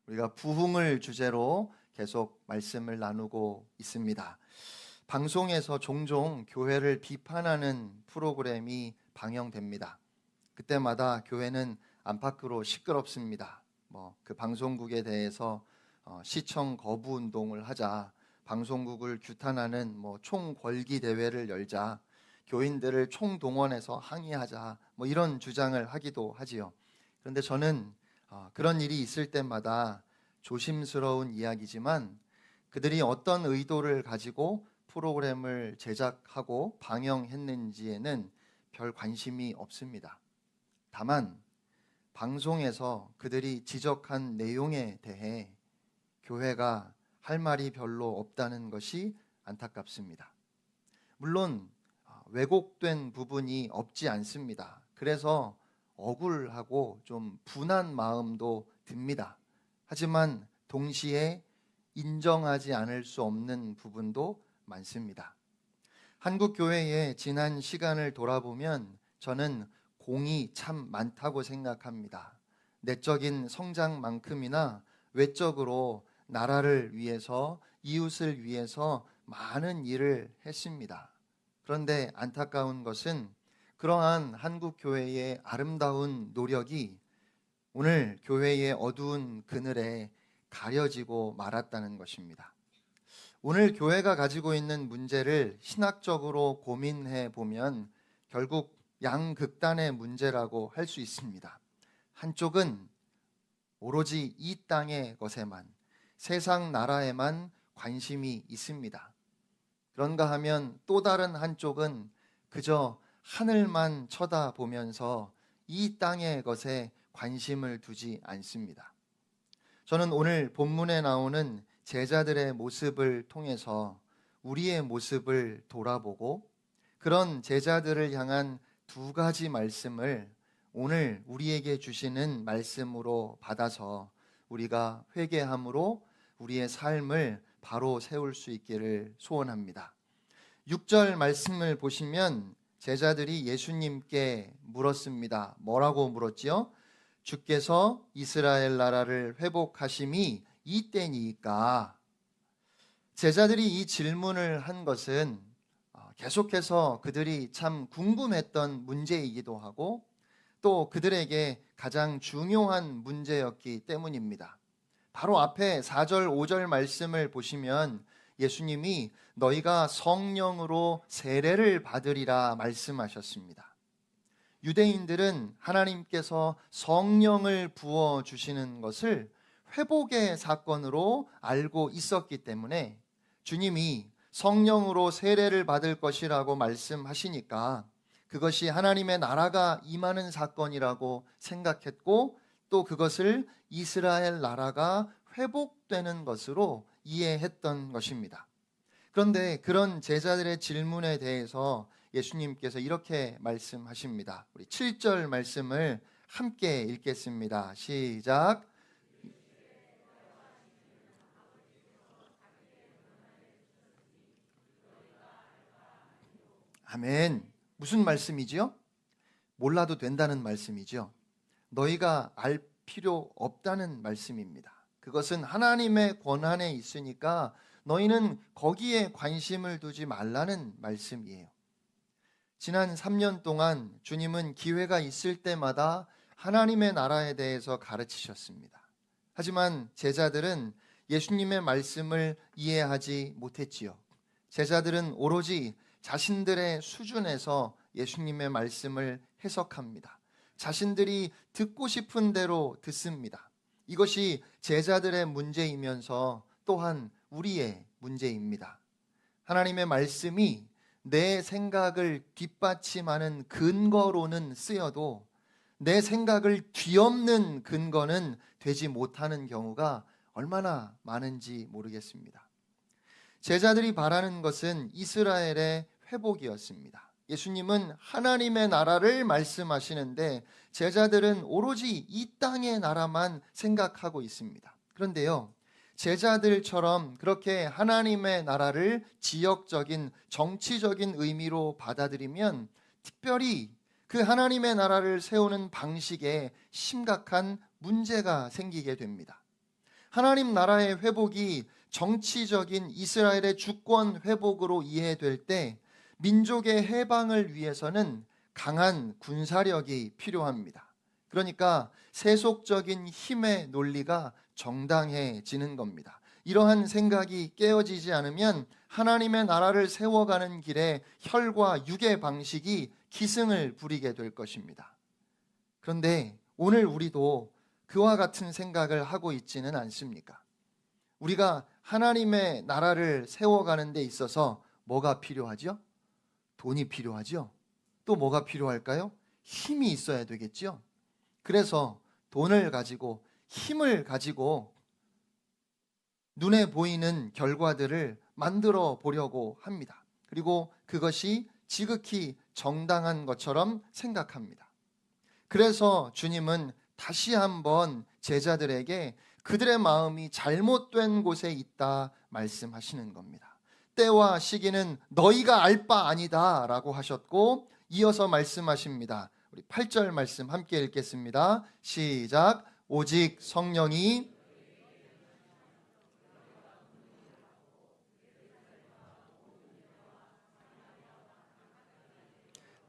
우리가 부흥을 주제로 계속 말씀을 나누고 있습니다. 방송에서 종종 교회를 비판하는 프로그램이 방영됩니다. 그때마다 교회는 안팎으로 시끄럽습니다. 그 방송국에 대해서 시청 거부 운동을 하자, 방송국을 규탄하는 총궐기 대회를 열자, 교인들을 총동원해서 항의하자, 이런 주장을 하기도 하지요. 그런데 저는 그런 일이 있을 때마다 조심스러운 이야기지만 그들이 어떤 의도를 가지고 프로그램을 제작하고 방영했는지에는 별 관심이 없습니다. 다만 방송에서 그들이 지적한 내용에 대해 교회가 할 말이 별로 없다는 것이 안타깝습니다. 물론 왜곡된 부분이 없지 않습니다. 그래서 억울하고 좀 분한 마음도 듭니다. 하지만 동시에 인정하지 않을 수 없는 부분도 많습니다. 한국 교회의 지난 시간을 돌아보면 저는 공이 참 많다고 생각합니다. 내적인 성장만큼이나 외적으로 나라를 위해서, 이웃을 위해서 많은 일을 했습니다. 그런데 안타까운 것은 그러한 한국 교회의 아름다운 노력이 오늘 교회의 어두운 그늘에 가려지고 말았다는 것입니다. 오늘 교회가 가지고 있는 문제를 신학적으로 고민해 보면 결국 양극단의 문제라고 할 수 있습니다. 한쪽은 오로지 이 땅의 것에만, 세상 나라에만 관심이 있습니다. 그런가 하면 또 다른 한쪽은 그저 하늘만 쳐다보면서 이 땅의 것에 관심을 두지 않습니다. 저는 오늘 본문에 나오는 제자들의 모습을 통해서 우리의 모습을 돌아보고 그런 제자들을 향한 두 가지 말씀을 오늘 우리에게 주시는 말씀으로 받아서 우리가 회개함으로 우리의 삶을 바로 세울 수 있기를 소원합니다. 6절 말씀을 보시면 제자들이 예수님께 물었습니다. 뭐라고 물었지요? 주께서 이스라엘 나라를 회복하심이 이때니까. 제자들이 이 질문을 한 것은 계속해서 그들이 참 궁금했던 문제이기도 하고 또 그들에게 가장 중요한 문제였기 때문입니다. 바로 앞에 4절, 5절 말씀을 보시면 예수님이 너희가 성령으로 세례를 받으리라 말씀하셨습니다. 유대인들은 하나님께서 성령을 부어주시는 것을 회복의 사건으로 알고 있었기 때문에 주님이 성령으로 세례를 받을 것이라고 말씀하시니까 그것이 하나님의 나라가 임하는 사건이라고 생각했고 또 그것을 이스라엘 나라가 회복되는 것으로 이해했던 것입니다. 그런데 그런 제자들의 질문에 대해서 예수님께서 이렇게 말씀하십니다. 우리 7절 말씀을 함께 읽겠습니다. 시작. 아멘. 무슨 말씀이지요? 몰라도 된다는 말씀이죠. 너희가 알 필요 없다는 말씀입니다. 그것은 하나님의 권한에 있으니까 너희는 거기에 관심을 두지 말라는 말씀이에요. 지난 3년 동안 주님은 기회가 있을 때마다 하나님의 나라에 대해서 가르치셨습니다. 하지만 제자들은 예수님의 말씀을 이해하지 못했지요. 제자들은 오로지 자신들의 수준에서 예수님의 말씀을 해석합니다. 자신들이 듣고 싶은 대로 듣습니다. 이것이 제자들의 문제이면서 또한 우리의 문제입니다. 하나님의 말씀이 내 생각을 뒷받침하는 근거로는 쓰여도 내 생각을 뒤엎는 근거는 되지 못하는 경우가 얼마나 많은지 모르겠습니다. 제자들이 바라는 것은 이스라엘의 회복이었습니다. 예수님은 하나님의 나라를 말씀하시는데 제자들은 오로지 이 땅의 나라만 생각하고 있습니다. 그런데요, 제자들처럼 그렇게 하나님의 나라를 지역적인 정치적인 의미로 받아들이면 특별히 그 하나님의 나라를 세우는 방식에 심각한 문제가 생기게 됩니다. 하나님 나라의 회복이 정치적인 이스라엘의 주권 회복으로 이해될 때 민족의 해방을 위해서는 강한 군사력이 필요합니다. 그러니까 세속적인 힘의 논리가 정당해지는 겁니다. 이러한 생각이 깨어지지 않으면 하나님의 나라를 세워가는 길에 혈과 육의 방식이 기승을 부리게 될 것입니다. 그런데 오늘 우리도 그와 같은 생각을 하고 있지는 않습니까? 우리가 하나님의 나라를 세워가는 데 있어서 뭐가 필요하죠? 돈이 필요하죠? 또 뭐가 필요할까요? 힘이 있어야 되겠죠? 그래서 돈을 가지고 힘을 가지고 눈에 보이는 결과들을 만들어 보려고 합니다. 그리고 그것이 지극히 정당한 것처럼 생각합니다. 그래서 주님은 다시 한번 제자들에게 그들의 마음이 잘못된 곳에 있다 말씀하시는 겁니다. 때와 시기는 너희가 알 바 아니다 라고 하셨고 이어서 말씀하십니다. 우리 8절 말씀 함께 읽겠습니다. 시작. 오직 성령이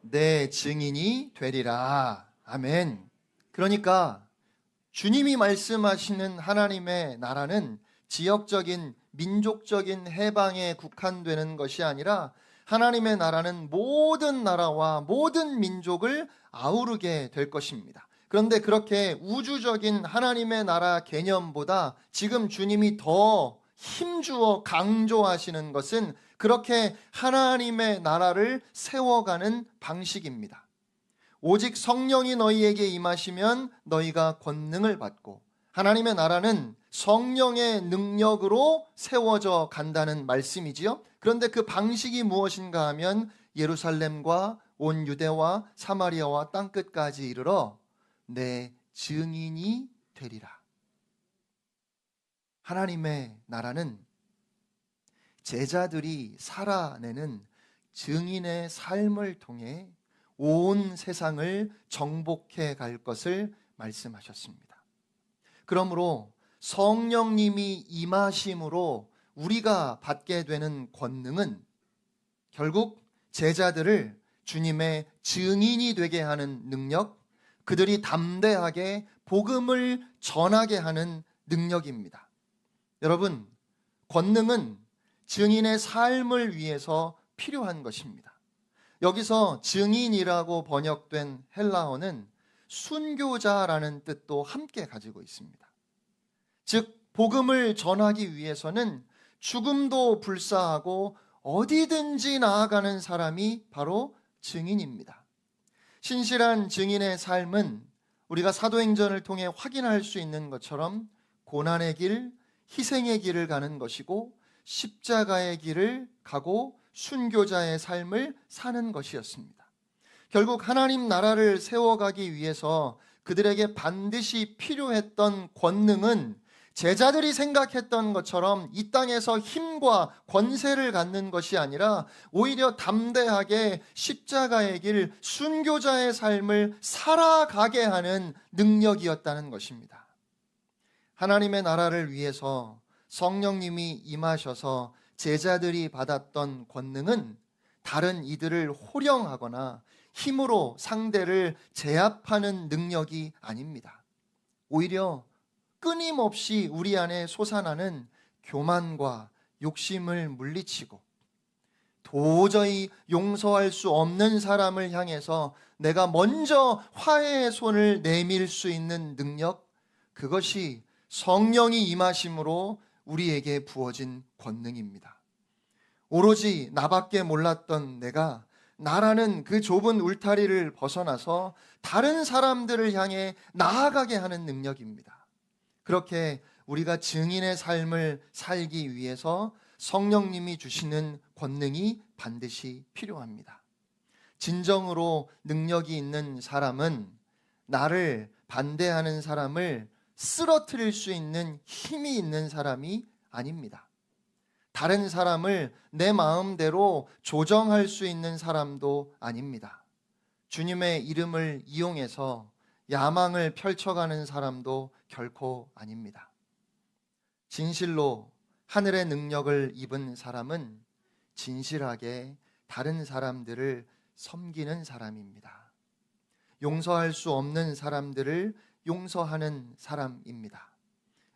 내 증인이 되리라. 아멘. 그러니까 주님이 말씀하시는 하나님의 나라는 지역적인 민족적인 해방에 국한되는 것이 아니라 하나님의 나라는 모든 나라와 모든 민족을 아우르게 될 것입니다. 그런데 그렇게 우주적인 하나님의 나라 개념보다 지금 주님이 더 힘주어 강조하시는 것은 그렇게 하나님의 나라를 세워가는 방식입니다. 오직 성령이 너희에게 임하시면 너희가 권능을 받고, 하나님의 나라는 성령의 능력으로 세워져 간다는 말씀이지요. 그런데 그 방식이 무엇인가 하면 예루살렘과 온 유대와 사마리아와 땅끝까지 이르러 내 증인이 되리라. 하나님의 나라는 제자들이 살아내는 증인의 삶을 통해 온 세상을 정복해 갈 것을 말씀하셨습니다. 그러므로 성령님이 임하심으로 우리가 받게 되는 권능은 결국 제자들을 주님의 증인이 되게 하는 능력, 그들이 담대하게 복음을 전하게 하는 능력입니다. 여러분, 권능은 증인의 삶을 위해서 필요한 것입니다. 여기서 증인이라고 번역된 헬라어는 순교자라는 뜻도 함께 가지고 있습니다. 즉, 복음을 전하기 위해서는 죽음도 불사하고 어디든지 나아가는 사람이 바로 증인입니다. 신실한 증인의 삶은 우리가 사도행전을 통해 확인할 수 있는 것처럼 고난의 길, 희생의 길을 가는 것이고 십자가의 길을 가고 순교자의 삶을 사는 것이었습니다. 결국 하나님 나라를 세워가기 위해서 그들에게 반드시 필요했던 권능은 제자들이 생각했던 것처럼 이 땅에서 힘과 권세를 갖는 것이 아니라 오히려 담대하게 십자가의 길, 순교자의 삶을 살아가게 하는 능력이었다는 것입니다. 하나님의 나라를 위해서 성령님이 임하셔서 제자들이 받았던 권능은 다른 이들을 호령하거나 힘으로 상대를 제압하는 능력이 아닙니다. 오히려 끊임없이 우리 안에 솟아나는 교만과 욕심을 물리치고 도저히 용서할 수 없는 사람을 향해서 내가 먼저 화해의 손을 내밀 수 있는 능력, 그것이 성령이 임하심으로 우리에게 부어진 권능입니다. 오로지 나밖에 몰랐던 내가 나라는 그 좁은 울타리를 벗어나서 다른 사람들을 향해 나아가게 하는 능력입니다. 그렇게 우리가 증인의 삶을 살기 위해서 성령님이 주시는 권능이 반드시 필요합니다. 진정으로 능력이 있는 사람은 나를 반대하는 사람을 쓰러뜨릴 수 있는 힘이 있는 사람이 아닙니다. 다른 사람을 내 마음대로 조정할 수 있는 사람도 아닙니다. 주님의 이름을 이용해서 야망을 펼쳐가는 사람도 결코 아닙니다. 진실로 하늘의 능력을 입은 사람은 진실하게 다른 사람들을 섬기는 사람입니다. 용서할 수 없는 사람들을 용서하는 사람입니다.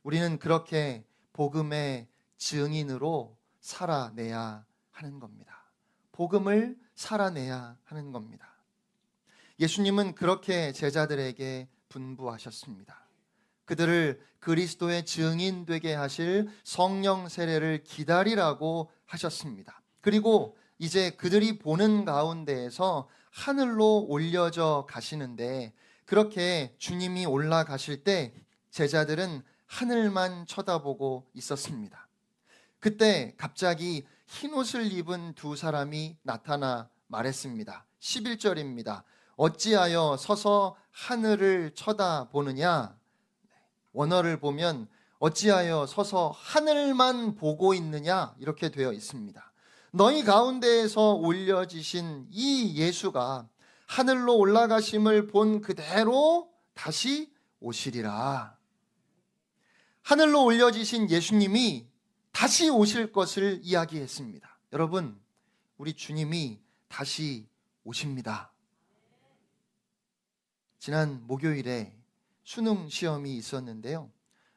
우리는 그렇게 복음의 증인으로 살아내야 하는 겁니다. 복음을 살아내야 하는 겁니다. 예수님은 그렇게 제자들에게 분부하셨습니다. 그들을 그리스도의 증인 되게 하실 성령 세례를 기다리라고 하셨습니다. 그리고 이제 그들이 보는 가운데에서 하늘로 올려져 가시는데, 그렇게 주님이 올라가실 때 제자들은 하늘만 쳐다보고 있었습니다. 그때 갑자기 흰옷을 입은 두 사람이 나타나 말했습니다. 11절입니다. 어찌하여 서서 하늘을 쳐다보느냐? 원어를 보면 어찌하여 서서 하늘만 보고 있느냐? 이렇게 되어 있습니다. 너희 가운데에서 올려지신 이 예수가 하늘로 올라가심을 본 그대로 다시 오시리라. 하늘로 올려지신 예수님이 다시 오실 것을 이야기했습니다. 여러분, 우리 주님이 다시 오십니다. 지난 목요일에 수능 시험이 있었는데요.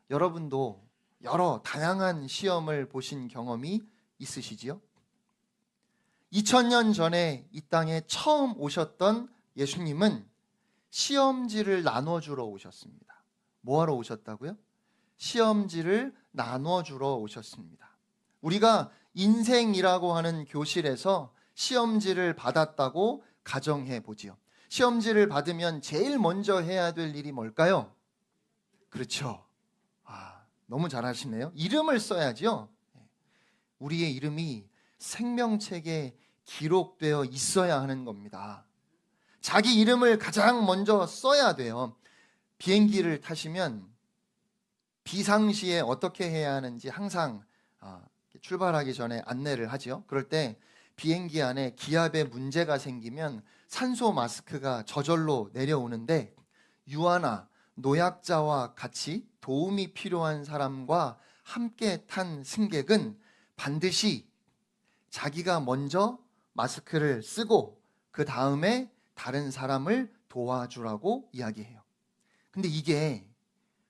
여러분도 여러 다양한 시험을 보신 경험이 있으시지요? 2000년 전에 이 땅에 처음 오셨던 예수님은 시험지를 나눠주러 오셨습니다. 뭐하러 오셨다고요? 시험지를 나눠주러 오셨습니다. 우리가 인생이라고 하는 교실에서 시험지를 받았다고 가정해 보지요. 시험지를 받으면 제일 먼저 해야 될 일이 뭘까요? 그렇죠. 너무 잘하시네요. 이름을 써야죠. 우리의 이름이 생명책에 기록되어 있어야 하는 겁니다. 자기 이름을 가장 먼저 써야 돼요. 비행기를 타시면 비상시에 어떻게 해야 하는지 항상 출발하기 전에 안내를 하죠. 그럴 때 비행기 안에 기압에 문제가 생기면 산소 마스크가 저절로 내려오는데, 유아나 노약자와 같이 도움이 필요한 사람과 함께 탄 승객은 반드시 자기가 먼저 마스크를 쓰고 그 다음에 다른 사람을 도와주라고 이야기해요. 근데 이게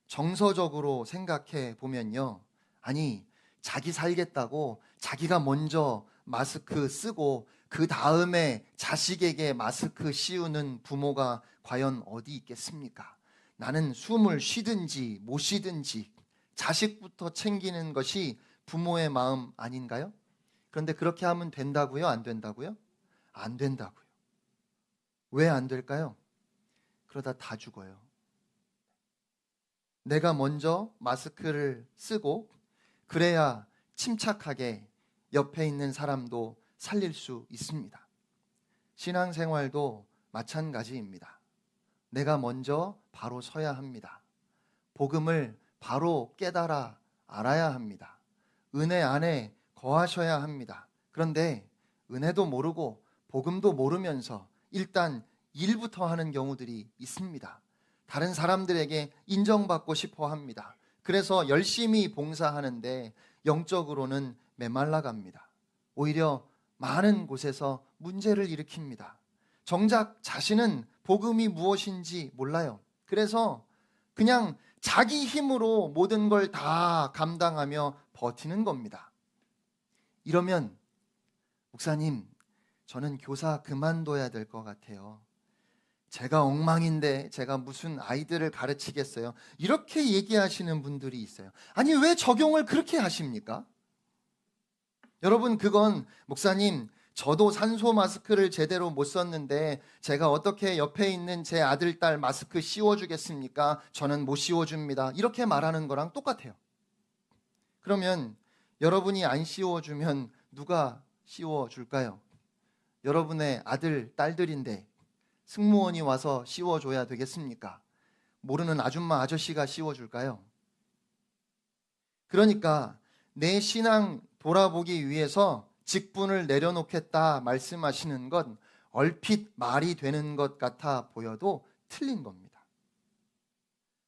정서적으로 생각해 보면요, 아니, 자기 살겠다고 자기가 먼저 마스크 쓰고 그 다음에 자식에게 마스크 씌우는 부모가 과연 어디 있겠습니까? 나는 숨을 쉬든지 못 쉬든지 자식부터 챙기는 것이 부모의 마음 아닌가요? 그런데 그렇게 하면 된다고요? 안 된다고요? 안 된다고요. 왜 안 될까요? 그러다 다 죽어요. 내가 먼저 마스크를 쓰고 그래야 침착하게 옆에 있는 사람도 살릴 수 있습니다. 신앙생활도 마찬가지입니다. 내가 먼저 바로 서야 합니다. 복음을 바로 깨달아 알아야 합니다. 은혜 안에 거하셔야 합니다. 그런데 은혜도 모르고 복음도 모르면서 일단 일부터 하는 경우들이 있습니다. 다른 사람들에게 인정받고 싶어 합니다. 그래서 열심히 봉사하는데 영적으로는 메말라갑니다. 오히려 많은 곳에서 문제를 일으킵니다. 정작 자신은 복음이 무엇인지 몰라요. 그래서 그냥 자기 힘으로 모든 걸 다 감당하며 버티는 겁니다. 이러면 목사님, 저는 교사 그만둬야 될 것 같아요. 제가 엉망인데 제가 무슨 아이들을 가르치겠어요? 이렇게 얘기하시는 분들이 있어요. 아니, 왜 적용을 그렇게 하십니까? 여러분, 그건 목사님, 저도 산소 마스크를 제대로 못 썼는데 제가 어떻게 옆에 있는 제 아들, 딸 마스크 씌워주겠습니까? 저는 못 씌워줍니다. 이렇게 말하는 거랑 똑같아요. 그러면 여러분이 안 씌워주면 누가 씌워줄까요? 여러분의 아들, 딸들인데 승무원이 와서 씌워줘야 되겠습니까? 모르는 아줌마, 아저씨가 씌워줄까요? 그러니까 내 신앙 돌아보기 위해서 직분을 내려놓겠다 말씀하시는 건 얼핏 말이 되는 것 같아 보여도 틀린 겁니다.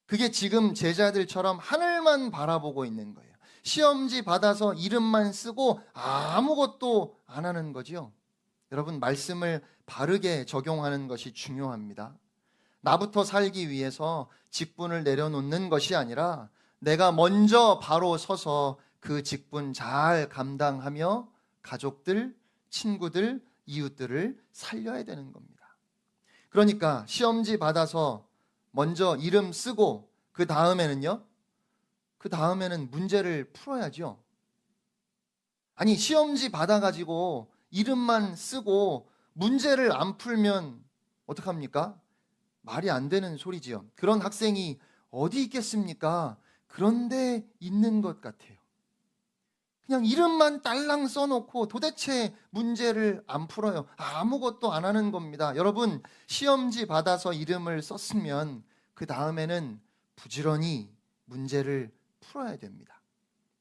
그게 지금 제자들처럼 하늘만 바라보고 있는 거예요. 시험지 받아서 이름만 쓰고 아무것도 안 하는 거지요. 여러분, 말씀을 바르게 적용하는 것이 중요합니다. 나부터 살기 위해서 직분을 내려놓는 것이 아니라 내가 먼저 바로 서서 그 직분 잘 감당하며 가족들, 친구들, 이웃들을 살려야 되는 겁니다. 그러니까 시험지 받아서 먼저 이름 쓰고 그 다음에는 문제를 풀어야죠. 아니, 시험지 받아가지고 이름만 쓰고 문제를 안 풀면 어떡합니까? 말이 안 되는 소리지요. 그런 학생이 어디 있겠습니까? 그런데 있는 것 같아요. 그냥 이름만 딸랑 써놓고 도대체 문제를 안 풀어요. 아무것도 안 하는 겁니다. 여러분, 시험지 받아서 이름을 썼으면 그 다음에는 부지런히 문제를 풀어야 됩니다.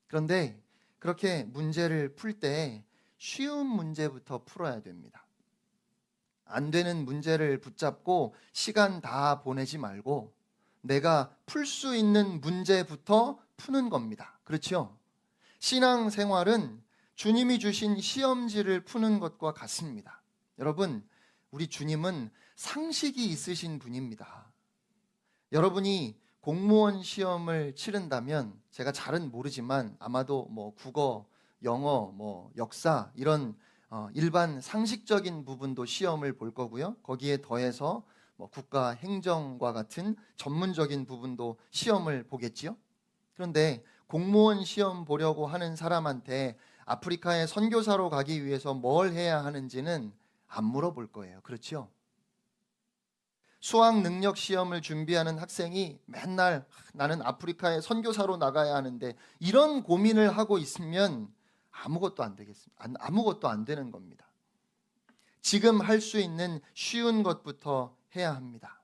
그런데 그렇게 문제를 풀 때 쉬운 문제부터 풀어야 됩니다. 안 되는 문제를 붙잡고 시간 다 보내지 말고 내가 풀 수 있는 문제부터 푸는 겁니다. 그렇죠? 신앙생활은 주님이 주신 시험지를 푸는 것과 같습니다. 여러분, 우리 주님은 상식이 있으신 분입니다. 여러분이 공무원 시험을 치른다면, 제가 잘은 모르지만 아마도 국어, 영어, 역사 이런 일반 상식적인 부분도 시험을 볼 거고요. 거기에 더해서 국가 행정과 같은 전문적인 부분도 시험을 보겠지요. 그런데 공무원 시험 보려고 하는 사람한테 아프리카에 선교사로 가기 위해서 뭘 해야 하는지는 안 물어볼 거예요. 그렇죠? 수학 능력 시험을 준비하는 학생이 맨날 나는 아프리카에 선교사로 나가야 하는데 이런 고민을 하고 있으면 아무것도 안 되겠습니다. 아무것도 안 되는 겁니다. 지금 할 수 있는 쉬운 것부터 해야 합니다.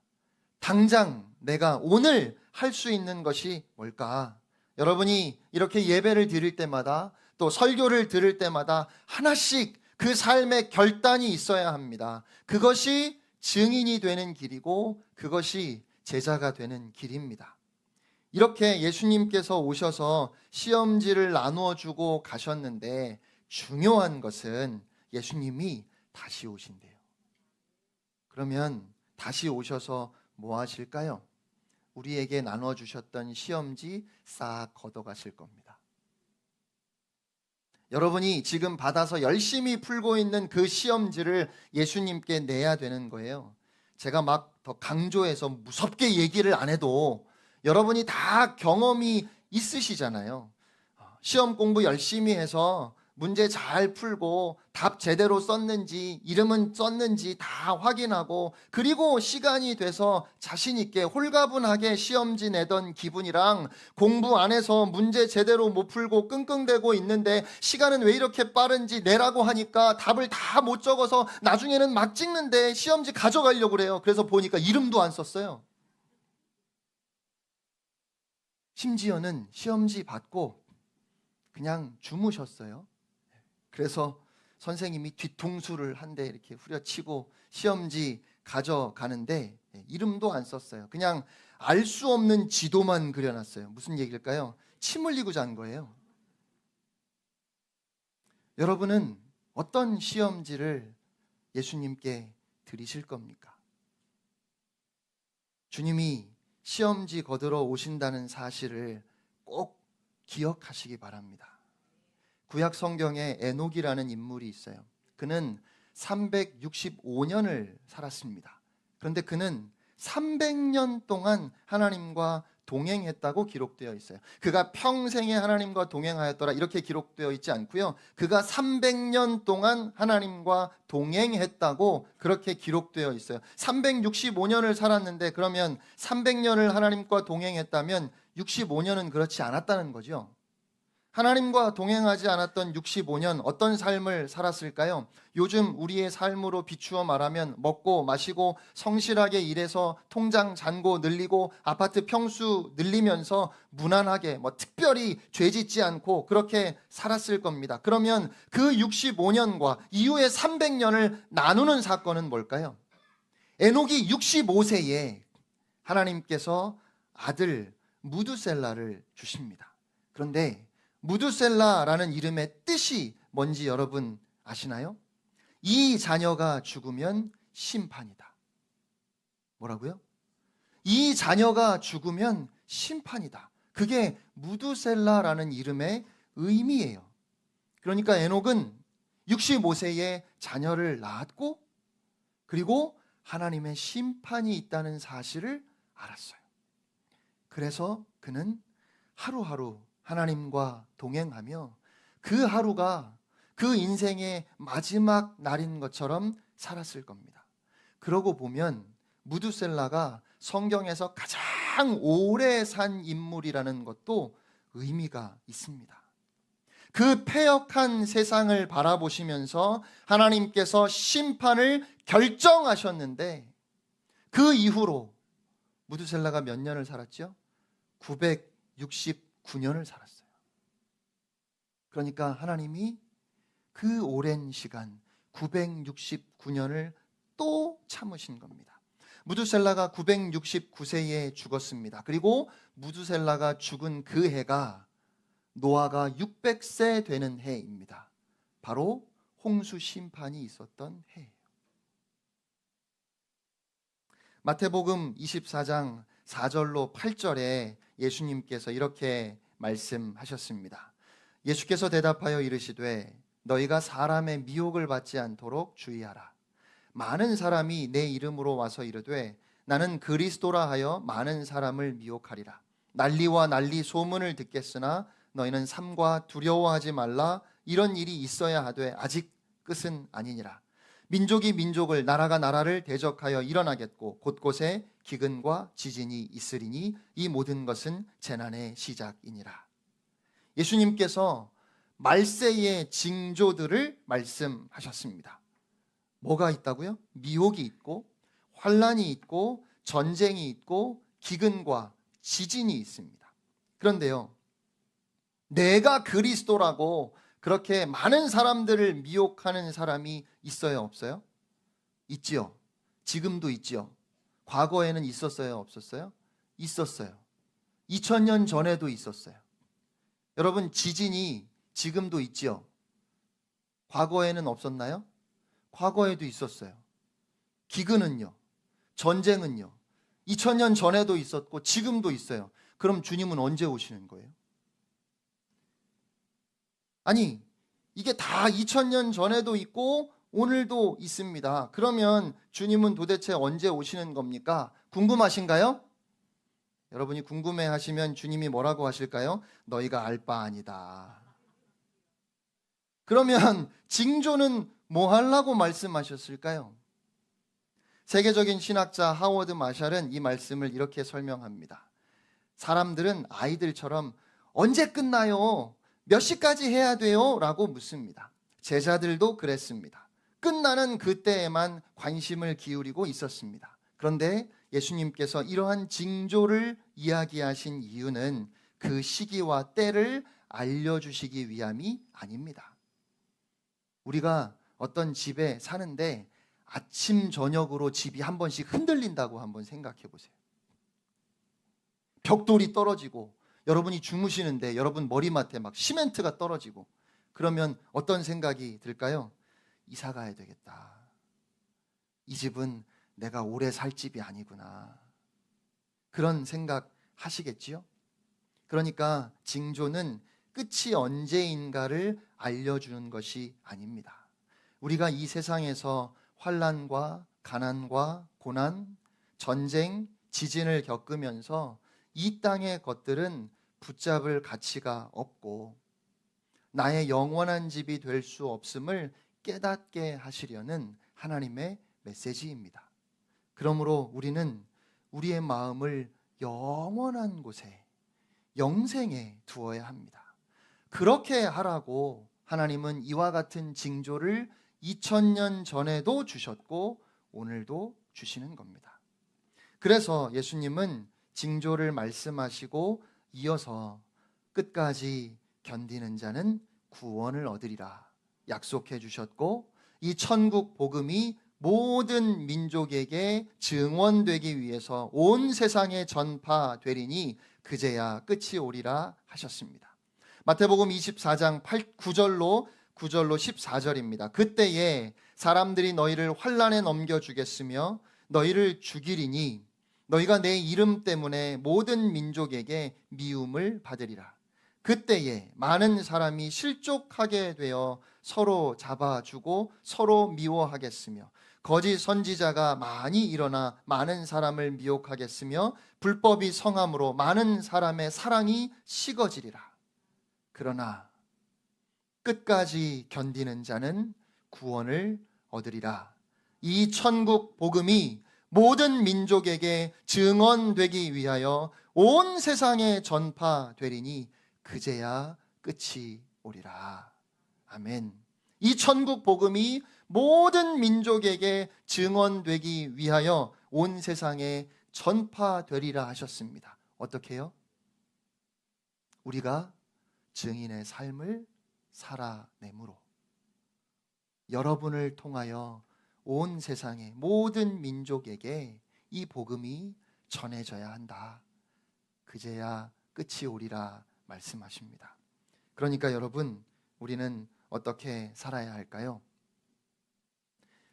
당장 내가 오늘 할 수 있는 것이 뭘까? 여러분이 이렇게 예배를 드릴 때마다 또 설교를 들을 때마다 하나씩 그 삶의 결단이 있어야 합니다. 그것이 증인이 되는 길이고 그것이 제자가 되는 길입니다. 이렇게 예수님께서 오셔서 시험지를 나누어 주고 가셨는데 중요한 것은 예수님이 다시 오신대요. 그러면 다시 오셔서 뭐 하실까요? 우리에게 나눠주셨던 시험지 싹 걷어가실 겁니다. 여러분이 지금 받아서 열심히 풀고 있는 그 시험지를 예수님께 내야 되는 거예요. 제가 막 더 강조해서 무섭게 얘기를 안 해도 여러분이 다 경험이 있으시잖아요. 시험 공부 열심히 해서 문제 잘 풀고 답 제대로 썼는지 이름은 썼는지 다 확인하고 그리고 시간이 돼서 자신 있게 홀가분하게 시험지 내던 기분이랑 공부 안 해서 문제 제대로 못 풀고 끙끙대고 있는데 시간은 왜 이렇게 빠른지 내라고 하니까 답을 다 못 적어서 나중에는 막 찍는데 시험지 가져가려고 그래요. 그래서 보니까 이름도 안 썼어요. 심지어는 시험지 받고 그냥 주무셨어요. 그래서 선생님이 뒤통수를 한 대 이렇게 후려치고 시험지 가져가는데 이름도 안 썼어요. 그냥 알 수 없는 지도만 그려놨어요. 무슨 얘기일까요? 침 흘리고 잔 거예요. 여러분은 어떤 시험지를 예수님께 드리실 겁니까? 주님이 시험지 거두러 오신다는 사실을 꼭 기억하시기 바랍니다. 구약 성경에 에녹이라는 인물이 있어요. 그는 365년을 살았습니다. 그런데 그는 300년 동안 하나님과 동행했다고 기록되어 있어요. 그가 평생에 하나님과 동행하였더라 이렇게 기록되어 있지 않고요. 그가 300년 동안 하나님과 동행했다고 그렇게 기록되어 있어요. 365년을 살았는데 그러면 300년을 하나님과 동행했다면 65년은 그렇지 않았다는 거죠. 하나님과 동행하지 않았던 65년 어떤 삶을 살았을까요? 요즘 우리의 삶으로 비추어 말하면 먹고 마시고 성실하게 일해서 통장 잔고 늘리고 아파트 평수 늘리면서 무난하게 특별히 죄짓지 않고 그렇게 살았을 겁니다. 그러면 그 65년과 이후의 300년을 나누는 사건은 뭘까요? 에녹이 65세에 하나님께서 아들 무두셀라를 주십니다. 그런데 무두셀라라는 이름의 뜻이 뭔지 여러분 아시나요? 이 자녀가 죽으면 심판이다. 뭐라고요? 이 자녀가 죽으면 심판이다. 그게 무두셀라라는 이름의 의미예요. 그러니까 에녹은 65세에 자녀를 낳았고, 그리고 하나님의 심판이 있다는 사실을 알았어요. 그래서 그는 하루하루 하나님과 동행하며 그 하루가 그 인생의 마지막 날인 것처럼 살았을 겁니다. 그러고 보면 무두셀라가 성경에서 가장 오래 산 인물이라는 것도 의미가 있습니다. 그 패역한 세상을 바라보시면서 하나님께서 심판을 결정하셨는데, 그 이후로 무두셀라가 몇 년을 살았죠? 969년을 살았어요. 그러니까 하나님이 그 오랜 시간 969년을 또 참으신 겁니다. 무두셀라가 969세에 죽었습니다. 그리고 무두셀라가 죽은 그 해가 노아가 600세 되는 해입니다. 바로 홍수 심판이 있었던 해예요. 마태복음 24장 4절로 8절에 예수님께서 이렇게 말씀하셨습니다. 예수께서 대답하여 이르시되 너희가 사람의 미혹을 받지 않도록 주의하라. 많은 사람이 내 이름으로 와서 이르되 나는 그리스도라 하여 많은 사람을 미혹하리라. 난리와 난리 소문을 듣겠으나 너희는 삼가 두려워하지 말라. 이런 일이 있어야 하되 아직 끝은 아니니라. 민족이 민족을, 나라가 나라를 대적하여 일어나겠고 곳곳에 기근과 지진이 있으리니 이 모든 것은 재난의 시작이니라. 예수님께서 말세의 징조들을 말씀하셨습니다. 뭐가 있다고요? 미혹이 있고 환란이 있고 전쟁이 있고 기근과 지진이 있습니다. 그런데요, 내가 그리스도라고 그렇게 많은 사람들을 미혹하는 사람이 있어요, 없어요? 있지요. 지금도 있지요. 과거에는 있었어요, 없었어요? 있었어요. 2000년 전에도 있었어요. 여러분, 지진이 지금도 있지요. 과거에는 없었나요? 과거에도 있었어요. 기근은요? 전쟁은요? 2000년 전에도 있었고 지금도 있어요. 그럼 주님은 언제 오시는 거예요? 아니, 이게 다 2000년 전에도 있고 오늘도 있습니다. 그러면 주님은 도대체 언제 오시는 겁니까? 궁금하신가요? 여러분이 궁금해하시면 주님이 뭐라고 하실까요? 너희가 알 바 아니다. 그러면 징조는 뭐 하려고 말씀하셨을까요? 세계적인 신학자 하워드 마샬은 이 말씀을 이렇게 설명합니다. 사람들은 아이들처럼 언제 끝나요? 몇 시까지 해야 돼요? 라고 묻습니다. 제자들도 그랬습니다. 끝나는 그때에만 관심을 기울이고 있었습니다. 그런데 예수님께서 이러한 징조를 이야기하신 이유는 그 시기와 때를 알려주시기 위함이 아닙니다. 우리가 어떤 집에 사는데 아침 저녁으로 집이 한 번씩 흔들린다고 한번 생각해 보세요. 벽돌이 떨어지고 여러분이 주무시는데 여러분 머리맡에 막 시멘트가 떨어지고 그러면 어떤 생각이 들까요? 이사 가야 되겠다. 이 집은 내가 오래 살 집이 아니구나. 그런 생각 하시겠지요? 그러니까 징조는 끝이 언제인가를 알려주는 것이 아닙니다. 우리가 이 세상에서 환난과 가난과 고난, 전쟁, 지진을 겪으면서 이 땅의 것들은 붙잡을 가치가 없고 나의 영원한 집이 될 수 없음을 깨닫게 하시려는 하나님의 메시지입니다. 그러므로 우리는 우리의 마음을 영원한 곳에, 영생에 두어야 합니다. 그렇게 하라고 하나님은 이와 같은 징조를 2000년 전에도 주셨고 오늘도 주시는 겁니다. 그래서 예수님은 징조를 말씀하시고 이어서 끝까지 견디는 자는 구원을 얻으리라 약속해 주셨고, 이 천국 복음이 모든 민족에게 증언되기 위해서 온 세상에 전파되리니 그제야 끝이 오리라 하셨습니다. 마태복음 24장 9절로 14절입니다. 그때에 사람들이 너희를 환난에 넘겨주겠으며 너희를 죽이리니 너희가 내 이름 때문에 모든 민족에게 미움을 받으리라. 그때에 많은 사람이 실족하게 되어 서로 잡아주고 서로 미워하겠으며 거짓 선지자가 많이 일어나 많은 사람을 미혹하겠으며 불법이 성함으로 많은 사람의 사랑이 식어지리라. 그러나 끝까지 견디는 자는 구원을 얻으리라. 이 천국 복음이 모든 민족에게 증언되기 위하여 온 세상에 전파되리니 그제야 끝이 오리라. 아멘. 이 천국 복음이 모든 민족에게 증언되기 위하여 온 세상에 전파되리라 하셨습니다. 어떻게요? 우리가 증인의 삶을 살아내므로. 여러분을 통하여 온 세상의 모든 민족에게 이 복음이 전해져야 한다. 그제야 끝이 오리라 말씀하십니다. 그러니까 여러분, 우리는 어떻게 살아야 할까요?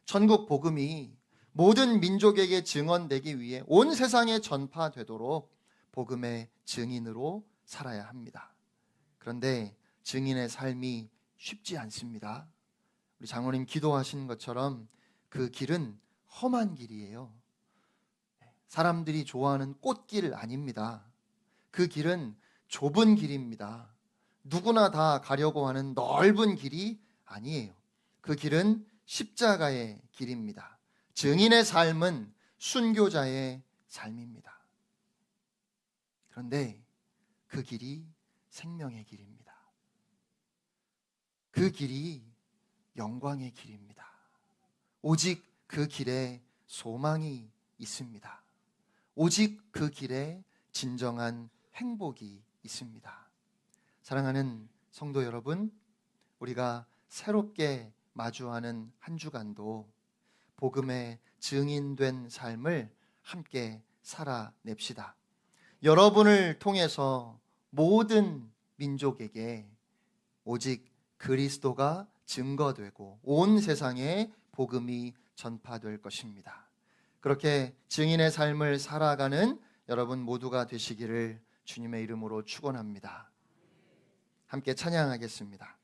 천국 복음이 모든 민족에게 증언되기 위해 온 세상에 전파되도록 복음의 증인으로 살아야 합니다. 그런데 증인의 삶이 쉽지 않습니다. 우리 장로님 기도하신 것처럼 그 길은 험한 길이에요. 사람들이 좋아하는 꽃길 아닙니다. 그 길은 좁은 길입니다. 누구나 다 가려고 하는 넓은 길이 아니에요. 그 길은 십자가의 길입니다. 증인의 삶은 순교자의 삶입니다. 그런데 그 길이 생명의 길입니다. 그 길이 영광의 길입니다. 오직 그 길에 소망이 있습니다. 오직 그 길에 진정한 행복이 있습니다. 사랑하는 성도 여러분, 우리가 새롭게 마주하는 한 주간도 복음의 증인된 삶을 함께 살아냅시다. 여러분을 통해서 모든 민족에게 오직 그리스도가 증거되고 온 세상에 복음이 전파될 것입니다. 그렇게 증인의 삶을 살아가는 여러분 모두가 되시기를 주님의 이름으로 축원합니다. 함께 찬양하겠습니다.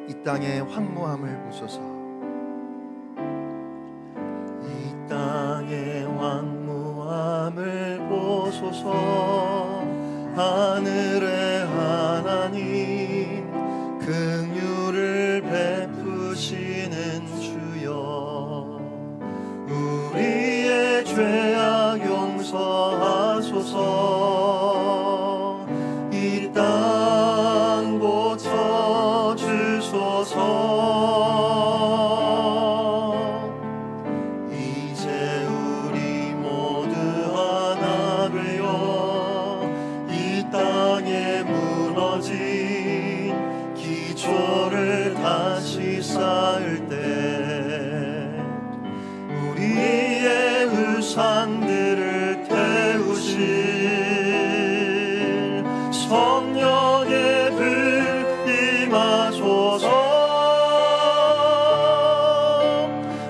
이 땅의 황무함을 보소서. 이 땅의 황무함을 보소서. 하늘의 하나님 긍휼을 베푸시는 주여, 우리의 죄악 용서하소서. 이 땅 고쳐주소서. 이제 우리 모두 하나 되어 이 땅에 무너진 기초를 다시 쌓을 때 우리의 우상들을 태우실 성령의 불 임하소서.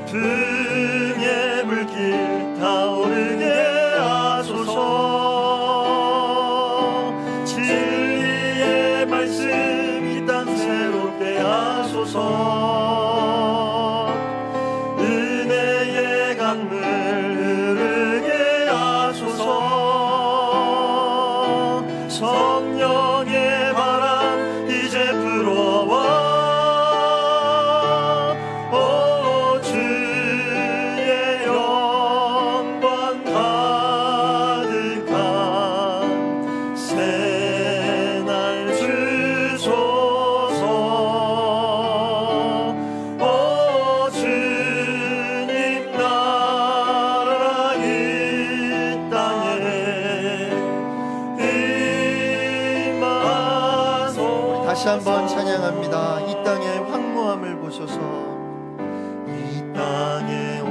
등의 불길 타오르게 하소서. 진리의 말씀 이 땅 새롭게 하소서. 은혜의 강물 흐르게 하소서. 성령의 바람 이제 불어와. 오 주의 영광 가득한 새날 주소서. 오 주님 나라 이 땅에 임하소서. 다시 한번 찬양합니다. 이 땅의 황무함을 보소서.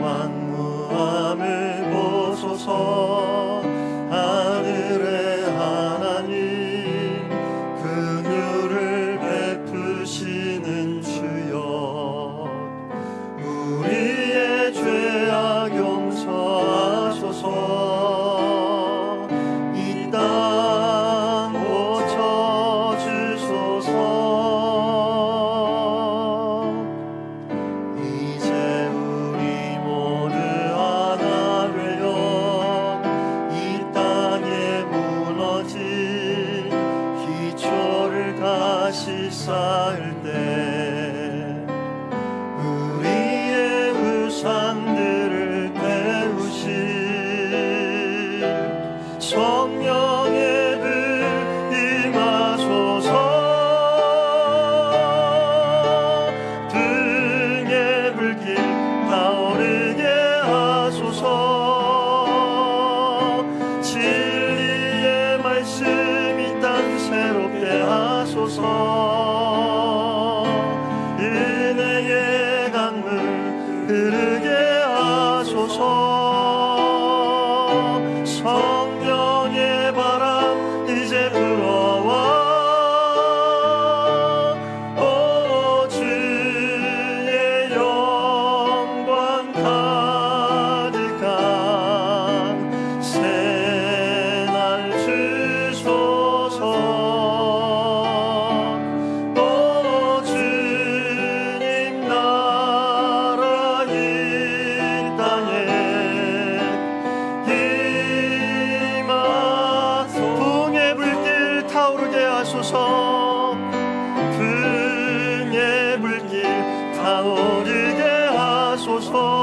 만무함을 보소서. 하늘의 하나님 긍휼을 베푸시는 주여, 우리의 죄악 용서하소서. 이 땅 고쳐주소서. 이제 우리 모두 하나 되어 이 땅에 무너진 기초를 다시 쌓을 때 우리의 우상들을 태우시 성령의 불 임하소서. 등의 불길 타오르게 하소서. 진리의 말씀 이 땅 새롭게 하소서. 은혜의 강물 흐르게 하소서. 성령의 바람 이제 불어와. 오 주의 영광 가득한 새날 주소서. 오 주님 나라 이 땅에 풍의 불길 타오르게 하소서. 풍의 불길 타오르게 하소서.